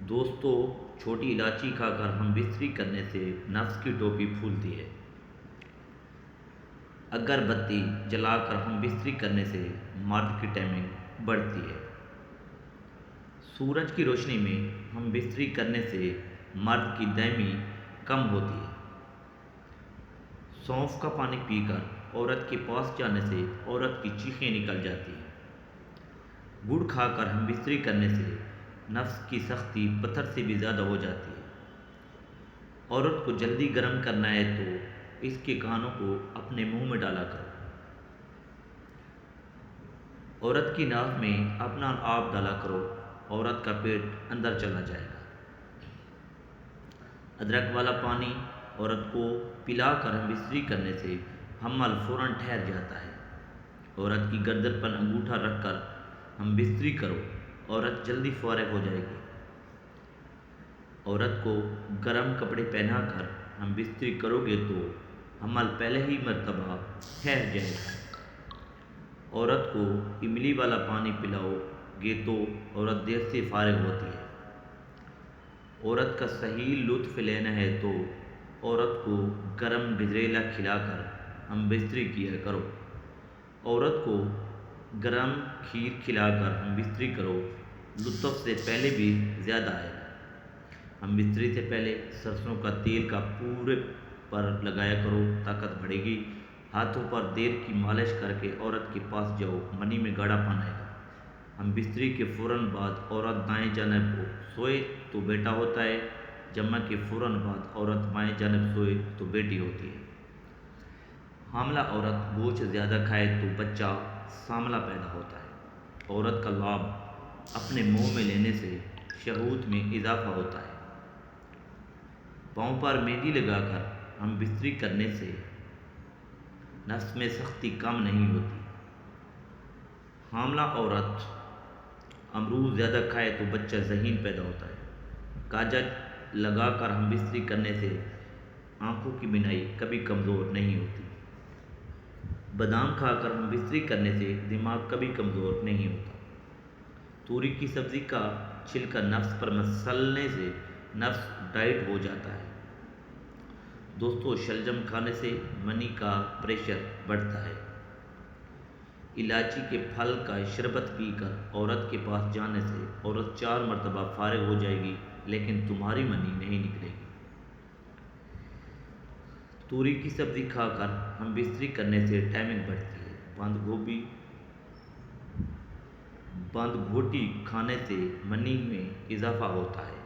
دوستو، چھوٹی الائچی کھا کر ہم بستری کرنے سے نفس کی ٹوپی پھولتی ہے۔ اگر بتی جلا کر ہم بستری کرنے سے مرد کی ٹائمنگ بڑھتی ہے۔ سورج کی روشنی میں ہم بستری کرنے سے مرد کی دائمی کم ہوتی ہے۔ سونف کا پانی پی کر عورت کے پاس جانے سے عورت کی چیخیں نکل جاتی ہیں۔ گڑ کھا کر ہم بستری کرنے سے نفس کی سختی پتھر سے بھی زیادہ ہو جاتی ہے۔ عورت کو جلدی گرم کرنا ہے تو اس کے کانوں کو اپنے منہ میں ڈالا کرو۔ عورت کی ناک میں اپنا آپ ڈالا کرو، عورت کا پیٹ اندر چلا جائے گا۔ ادرک والا پانی عورت کو پلا کر ہم بستری کرنے سے حمل فوراً ٹھہر جاتا ہے۔ عورت کی گردن پر انگوٹھا رکھ کر ہم بستری کرو، عورت جلدی فارغ ہو جائے گی۔ عورت کو گرم کپڑے پہنا کر ہم بستری کرو گے تو حمل پہلے ہی مرتبہ ٹھہر جائے گا۔ عورت کو املی والا پانی پلاؤ گے تو عورت دیر سے فارغ ہوتی ہے۔ عورت کا صحیح لطف لینا ہے تو عورت کو گرم گجریلا کھلا کر ہم بستری کیا کرو۔ عورت کو گرم کھیر کھلا کر ہم بستری کرو، لطف سے پہلے بھی زیادہ آئے گا۔ ہم بستری سے پہلے سرسوں کا تیل کا پورے پر لگایا کرو، طاقت بڑھے گی۔ ہاتھوں پر دیر کی مالش کر کے عورت کے پاس جاؤ، منی میں گاڑھا پن آئے گا۔ ہم بستری کے فوراً بعد عورت دائیں جانب سوئے تو بیٹا ہوتا ہے، جمع کے فوراً بعد عورت بائیں جانب سوئے تو بیٹی ہوتی ہے۔ حاملہ عورت گوشت زیادہ کھائے تو بچہ سانولا پیدا ہوتا ہے۔ عورت کا لعاب اپنے منہ میں لینے سے شہوت میں اضافہ ہوتا ہے۔ پاؤں پر مہندی لگا کر ہم بستری کرنے سے نفس میں سختی کم نہیں ہوتی۔ حاملہ عورت امرود زیادہ کھائے تو بچہ ذہین پیدا ہوتا ہے۔ کاجل لگا کر ہم بستری کرنے سے آنکھوں کی بینائی کبھی کمزور نہیں ہوتی۔ بادام کھا کر ہم بستری کرنے سے دماغ کبھی کمزور نہیں ہوتا۔ توری کی سبزی کا چھلکا نفس پر مسلنے سے نفس ٹائٹ ہو جاتا ہے۔ دوستو، شلجم کھانے سے منی کا پریشر بڑھتا ہے۔ الائچی کے پھل کا شربت پی کر عورت کے پاس جانے سے عورت 4 مرتبہ فارغ ہو جائے گی لیکن تمہاری منی نہیں نکلے گی۔ توری کی سبزی کھا کر ہم بستری کرنے سے ٹائمنگ بڑھتی ہے۔ بند گھوٹی کھانے سے منی میں اضافہ ہوتا ہے۔